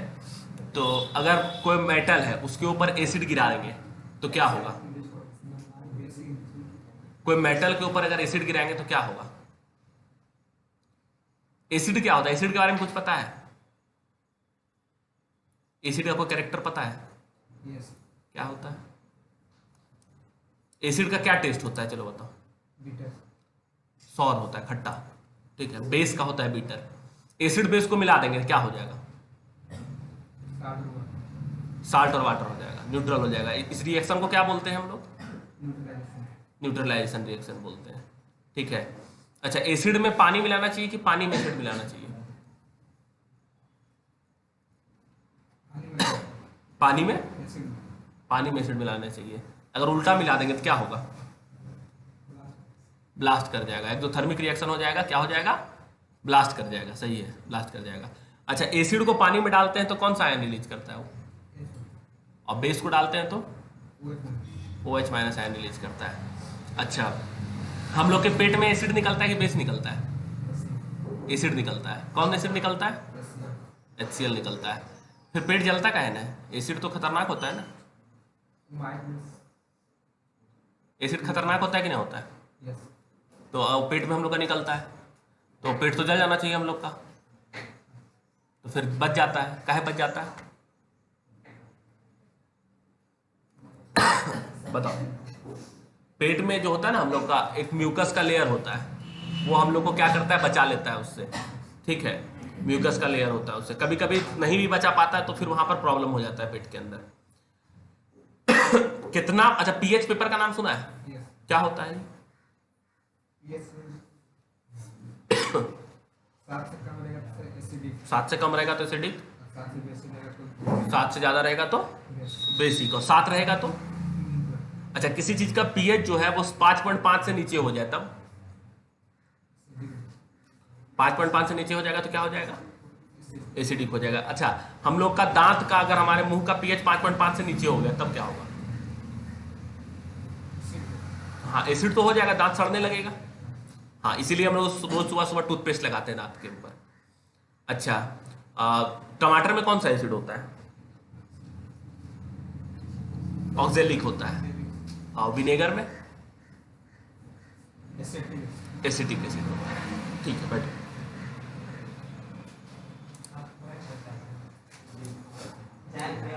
तो अगर कोई मेटल है उसके ऊपर एसिड गिरा देंगे तो क्या होगा? कोई मेटल के ऊपर अगर एसिड गिराएंगे तो क्या होगा? एसिड क्या होता है? एसिड के बारे में कुछ पता है? एसिड का कोई कैरेक्टर पता है? यस क्या होता है? एसिड का क्या टेस्ट होता है, चलो बताओ। बीटर सॉर होता है, खट्टा, ठीक है। बेस का होता है बीटर। एसिड बेस को मिला देंगे क्या हो जाएगा? साल्ट हुआ साल्ट और वाटर हो जाएगा, न्यूट्रल हो जाएगा। इस रिएक्शन को क्या बोलते हैं हम लोग? न्यूट्रलाइजेशन न्यूट्रलाइजेशन रिएक्शन बोलते हैं, ठीक है। अच्छा, एसिड में पानी मिलाना चाहिए कि पानी में एसिड मिलाना चाहिए? पानी में एसिड पानी में एसिड मिलाना चाहिए। अगर उल्टा मिला देंगे तो क्या होगा? ब्लास्ट कर जाएगा, एक्सोथर्मिक रिएक्शन हो जाएगा। क्या हो जाएगा? ब्लास्ट कर जाएगा, सही है, ब्लास्ट कर जाएगा। अच्छा, एसिड को पानी में डालते हैं तो कौन सा आयन रिलीज करता है वो? और बेस को डालते हैं तो OH माइनस आयन रिलीज करता है। अच्छा, हम लोग के पेट में एसिड निकलता है कि बेस निकलता है? एसिड निकलता है। कौन एसिड निकलता है? HCl निकलता है। फिर पेट जलता काहे ना है? एसिड तो खतरनाक होता है ना। एसिड खतरनाक होता है कि नहीं होता है? यस तो पेट में हम लोग का निकलता है तो पेट तो जल जाना चाहिए हम लोग का, तो फिर बच जाता है। काहे बच जाता है? बताओ। पेट में जो होता है ना हम लोग का एक म्यूकस का लेयर होता है, वो हम लोग को क्या करता है? बचा लेता है उससे, ठीक है। म्यूकस का लेयर होता है उससे, कभी कभी नहीं भी बचा पाता है तो फिर वहां पर प्रॉब्लम हो जाता है पेट के अंदर। कितना? अच्छा, पीएच पेपर का नाम सुना है? यस क्या होता है? यस 7 से कम रहेगा तो एसिडिक 7 से कम रहेगा तो एसिडिक, 7 से बेसिक रहेगा तो 7 से ज्यादा रहेगा तो यस बेसिक, और 7 रहेगा तो। अच्छा, किसी चीज का पीएच जो है वो 5.5 से नीचे हो जाए तब 5.5 से नीचे हो जाएगा तो क्या हो जाएगा? एसिडिक हो जाएगा। अच्छा, हम लोग का दांत का अगर हमारे मुंह का पीएच 5.5 से नीचे हो गया तब क्या होगा? हाँ, एसिड तो हो जाएगा, दांत सड़ने लगेगा। हाँ, इसीलिए हम लोग रोज सुबह सुबह टूथपेस्ट लगाते हैं दांत के ऊपर। अच्छा, टमाटर में कौन सा एसिड होता है? ऑक्जेलिक होता है। और विनेगर में एसिडिक एसिटिक एसिड होता है। ठीक है, बैठो।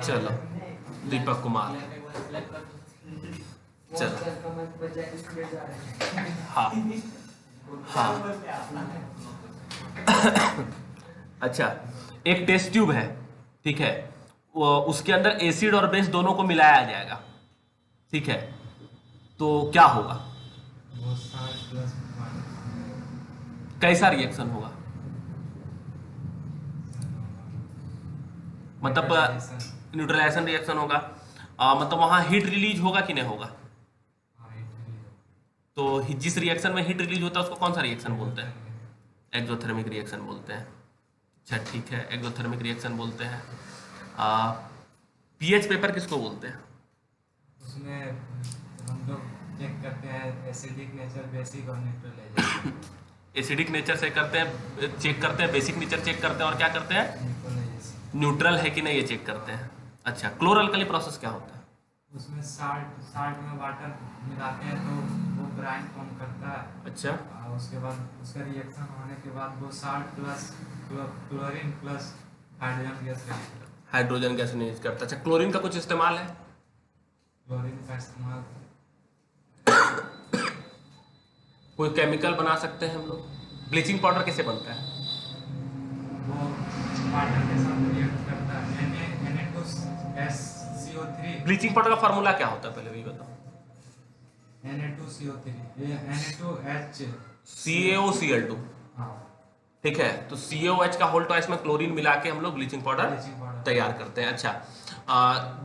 चलो, दीपक कुमार, चलो। हाँ हाँ। अच्छा, एक टेस्ट ट्यूब है, ठीक है। उसके अंदर एसिड और बेस दोनों को मिलाया जाएगा, ठीक है। तो क्या होगा? वो साल्ट प्लस कैसा रिएक्शन होगा? मतलब न्यूट्रलाइजेशन रिएक्शन होगा। मतलब वहां हीट रिलीज होगा कि नहीं होगा? तो जिस रिएक्शन में हीट रिलीज होता है उसको कौन सा रिएक्शन बोलते हैं? एक्सोथर्मिक रिएक्शन बोलते हैं। अच्छा, ठीक है, एक्सोथर्मिक रिएक्शन बोलते हैं। पीएच पेपर किसको बोलते हैं? उसमें हम लोग चेक करते हैं एसिडिक नेचर, बेसिक और न्यूट्रलाइजेशन। एसिडिक नेचर से करते हैं, चेक करते हैं, बेसिक नेचर चेक करते हैं, और क्या करते हैं? न्यूट्रलाइजेशन न्यूट्रल है कि नहीं ये चेक करते हैं। अच्छा, क्लोर अल्कली प्रोसेस क्या होता है? उसमें साल्ट में वाटर मिलाते हैं तो वो ब्राइन फॉर्म करता है। अच्छा, और उसके बाद उसका रिएक्शन होने के बाद वो salt plus chlorine plus hydrogen gas release करता है। हाइड्रोजन गैस रिलीज करता है। अच्छा, क्लोरीन का कुछ इस्तेमाल है? क्लोरीन का इस्तेमाल कोई केमिकल बना सकते हैं हम लोग? ब्लीचिंग पाउडर कैसे बनता है? वो वाटर के साथ रिएक्ट करता है। Na2SCO3 ब्लीचिंग पाउडर का फार्मूला क्या होता है पहले भी बताओ। Na2CO3 ये Na2H CaOCl2, हाँ ठीक है, तो CaOH का होल ट्वाइस में क्लोरीन मिला के हम लोग ब्लीचिंग पाउडर ब्लीचिंग पाउडर तैयार करते हैं। अच्छा,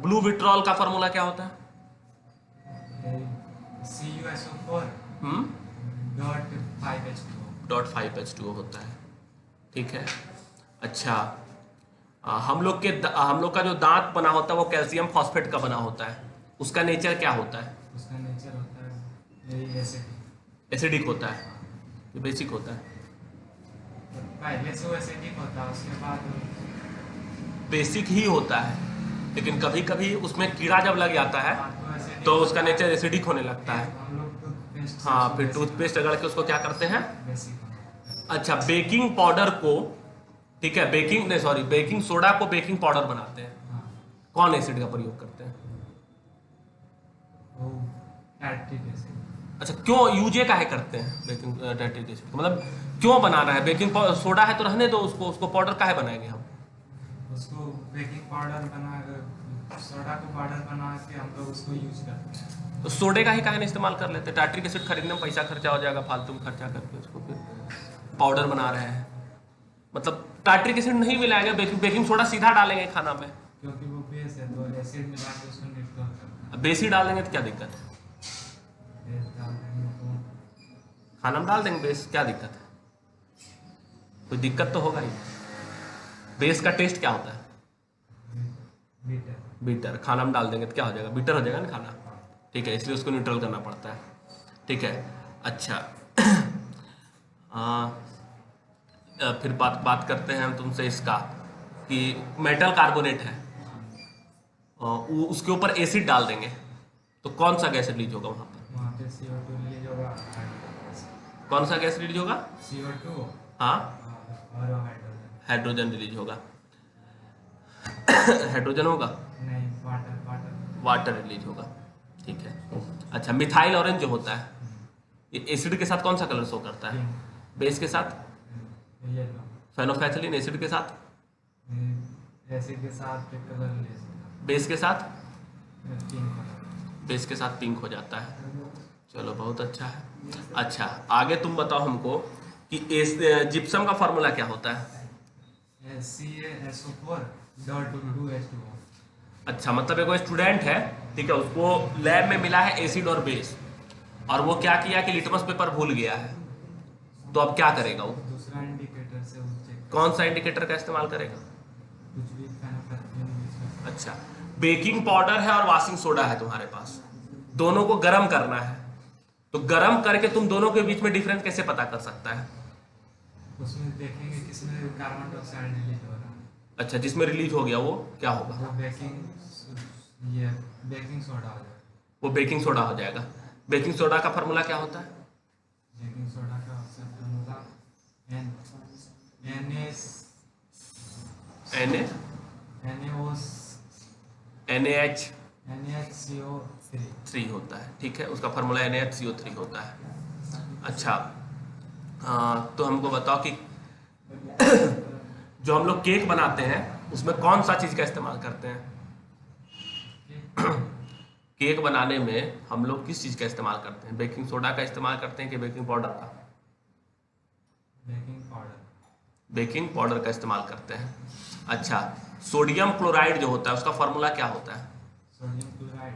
ब्लू विट्रॉल का फॉर्मूला क्या होता है? CuSO4 डॉट 5H2O .5H2O होता है। ठीक है, अच्छा, हम लोग का जो दांत बना होता है वो कैल्शियम फॉस्फेट का बना होता है, उसका नेचर क्या होता है? उसका नेचर होता है यही एसिडिक। एसिडिक होता है, ये बेसिक होता है। पहले से वो एसिडिक होता है, उसके बाद बेसिक ही होता है, लेकिन कभी कभी उसमें कीड़ा जब लग जाता है acidic तो उसका होता है। नेचर एसिडिक होने लगता है। हम लोग टूथपेस्ट हाँ, फिर टूथपेस्ट रगड़ के उसको क्या करते हैं? बेसिक अच्छा, बेकिंग पाउडर को, ठीक है, बेकिंग सोडा को बेकिंग पाउडर बनाते हैं, हाँ कौन एसिड का प्रयोग करते हैं? वो टैट्रिक एसिड। अच्छा, क्यों यूजे काहे करते हैं बेकिंग टैट्रिक एसिड? मतलब क्यों बनाना है? बेकिंग सोडा है तो रहने दो उसको पाउडर काहे बनाएंगे हम? उसको बेकिंग पाउडर बना सोडा को पाउडर बना के हम लोग उसको यूज करते हैं। तो सोडे का ही काहे नहीं इस्तेमाल कर लेते? टैट्रिक एसिड खरीदने में पैसा खर्चा हो जाएगा, फालतू में खर्चा करके उसको फिर पाउडर बना रहे हैं। मतलब टैट्रिक एसिड नहीं मिलाएंगे, बेकिंग सोडा सीधा डालेंगे खाना में। क्योंकि वो बेस है तो एसिड मिला के उसको न्यूट्रल करता अब बेस ही डाल देंगे तो क्या दिक्कत है? है। बेस डाल देंगे तो खाना में डाल देंगे बेस, क्या दिक्कत है? कोई दिक्कत तो होगा ही। बेस का टेस्ट क्या होता है? बीटर। बीटर। खाना में डाल देंगे तो क्या हो जाएगा? बीटर हो जाएगा ना खाना। ठीक है, इसलिए उसको न्यूट्रल करना पड़ता है। ठीक है, अच्छा फिर बात करते हैं हम तुमसे इसका कि मेटल कार्बोनेट है, उसके ऊपर एसिड डाल देंगे तो कौन सा गैस रिलीज होगा वहाँ पर? वहाँ पे CO2 रिलीज होगा। कौन सा गैस रिलीज होगा? CO2 हाँ, और हाइड्रोजन। हाइड्रोजन रिलीज होगा। हाइड्रोजन होगा, नहीं, वाटर। वाटर रिलीज होगा। ठीक है, अच्छा, मिथाइल ऑरेंज जो होता है ये एसिड के साथ कौन सा कलर शो करता है? बेस के साथ? येलो। फेनोफैथलीन एसिड के साथ? एसिड के साथ कलर ले सकता बेस के साथ? है। पिंक। बेस के साथ पिंक हो जाता है। चलो, बहुत अच्छा है। अच्छा, आगे तुम बताओ हमको कि जिप्सम का फॉर्मूला क्या होता है? CaSO4 dot 2H2O। अच्छा, मतलब एक स्टूडेंट है, ठीक है, उसको लैब में मिला है एसिड और बेस, और वो क्या किया कि लिटमस पेपर भूल गया है, तो अब क्या करेगा वो? दूसरा इंडिकेटर से वो चेक कौन सा इंडिकेटर का इस्तेमाल करेगा? कुछ भी फेनोफैथलीन। अच्छा, बेकिंग पाउडर है और वॉशिंग सोडा है तुम्हारे पास, दोनों को गर्म करना है, तो गर्म करके तुम दोनों के बीच में डिफरेंस कैसे पता कर सकता है? उसमें देखेंगे किसमें कार्बन डाइऑक्साइड रिलीज हो रहा है। अच्छा, जिसमें रिलीज हो गया वो क्या होगा? वो बेकिंग सोडा हो जाएगा। वो बेकिंग सोडा हो जाएगा। बेकिंग सोडा का फॉर्मूला क्या होता है? बेकिंग सोडा का फॉर्मूला NaHCO3 होता है। ठीक है, उसका फॉर्मूला NaHCO3 होता है। अच्छा, तो हमको बताओ कि जो हम लोग केक बनाते हैं उसमें कौन सा चीज़ का इस्तेमाल करते हैं? केक बनाने में हम लोग किस चीज़ का इस्तेमाल करते हैं? बेकिंग सोडा का इस्तेमाल करते हैं कि बेकिंग पाउडर का? बेकिंग पाउडर का इस्तेमाल करते हैं। अच्छा, सोडियम क्लोराइड जो होता है उसका फॉर्मूला क्या होता है? सोडियम क्लोराइड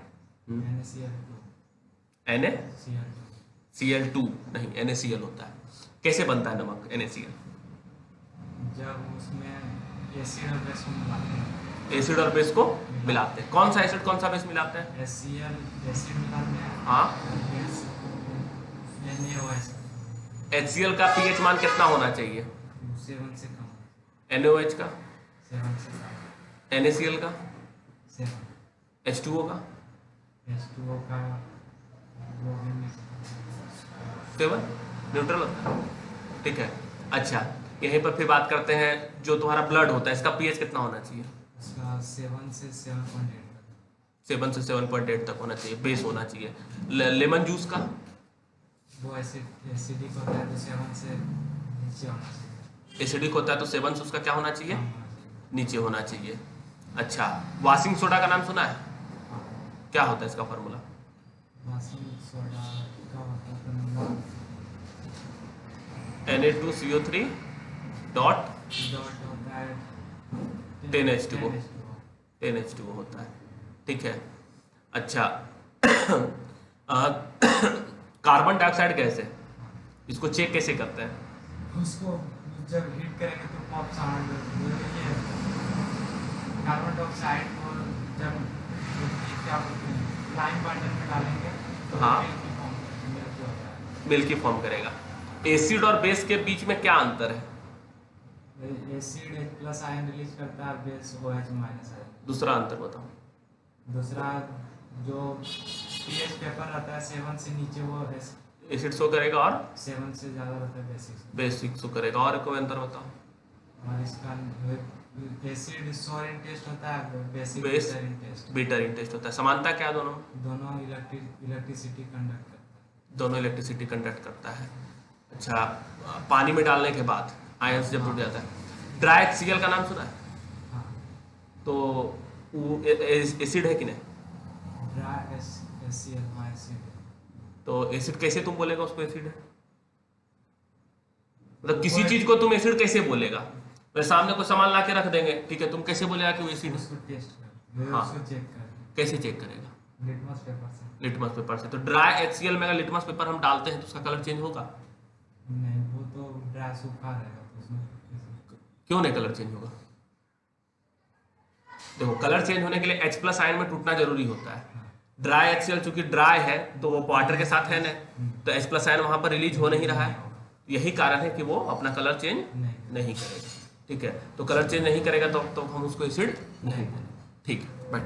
NaCl2 नहीं, NaCl होता है। कैसे बनता है नमक NaCl? जब उसमें एसिड और बेस को मिलाते हैं। एसिड और बेस को मिलाते हैं। कौन सा एसिड कौन सा बेस मिलाते हैं? HCl एसिड मिलाते हैं। हाँ, NaOH HCl का pH मान कितना होना चाहिए? 7 से कम। NaOH का? 7 से कम। NaCl का? 7। H2O का? H2O का वो भी मिक्स। 7 न्यूट्रल होता है। ठीक है, अच्छा, यहीं पर फिर बात करते हैं जो तुम्हारा ब्लड होता है इसका pH कितना होना चाहिए? उसका 7 से 7.8 तक। 7 से 7.8 तक होना चाहिए, बेस होना चाहिए। लेमन जूस का? वो एसिडिक होता है तो 7 से नीचे होना चाहिए। एसिडिक होता है तो 7 से उसका क्या होना चाहिए? कम होना चाहिए। नीचे होना चाहिए। अच्छा, वॉशिंग सोडा का नाम सुना है? क्या होता है इसका फॉर्मूला? वॉशिंग सोडा का मतलब Na2CO3 डॉट होता है 10H2O 10H2O। 10H2O होता है, ठीक है। अच्छा कार्बन डाइऑक्साइड गैस है, इसको चेक कैसे करते हैं? उसको जब हीट करेंगे तो पॉप साउंड ये कार्बन डाइऑक्साइड को जब क्या बोलते हैं लाइम वाटर में डालेंगे तो हाँ। मिल्क होता है। मिल्की फॉर्म करेगा। एसिड और बेस के बीच में क्या अंतर है? एसिड H+ आयन रिलीज करता है, बेस OH- आयन। दूसरा अंतर बताओ। दूसरा जो pH पेपर रहता है 7 से नीचे वो एसिड शो करेगा और 7 से ज़्यादा रहता है बेसिक। बेसिक शो करेगा। और कोई अंतर बताओ। और इसका एसिड सोर इन टेस्ट होता है, basic base bitter in taste. Bitter in taste होता है। समानता क्या दोनों? दोनों इलेक्ट्रिसिटी कंडक्ट करता है। दोनों इलेक्ट्रिसिटी कंडक्ट करता है। अच्छा पानी में डालने के बाद आयंस जब जुड़ जाता है, ड्राई HCl का नाम सुना है? हाँ। तो वो एसिड है कि नहीं? ड्राई HCl हाँ एसिड है। तो एसिड कैसे तुम बोलेगा उसको एसिड है? मतलब किसी चीज को तुम एसिड कैसे बोलेगा? मेरे सामने कोई सामान ला के रख देंगे, ठीक है, तुम कैसे बोलेगा कि वो एसिड है? उसको टेस्ट कर, हाँ। उसको चेक कर कैसे चेक करेगा? लिटमस पेपर से। लिटमस पेपर से। तो ड्राई HCl में अगर लिटमस पेपर हम डालते हैं तो उसका कलर चेंज होगा? नहीं, वो तो ड्राई सूखा रहेगा तो उसमें क्यों नहीं कलर चेंज होगा? देखो कलर चेंज होने के लिए H+ आयन में टूटना जरूरी होता है। ड्राई HCl चूंकि ड्राई है तो वो वाटर के साथ है ना, तो H+ आयन वहां पर रिलीज हो नहीं रहा है। यही कारण है कि वो अपना कलर चेंज नहीं करेगा, ठीक है। तो कलर चेंज नहीं करेगा तो हम उसको एसिड नहीं बोलेंगे, ठीक है। बैठ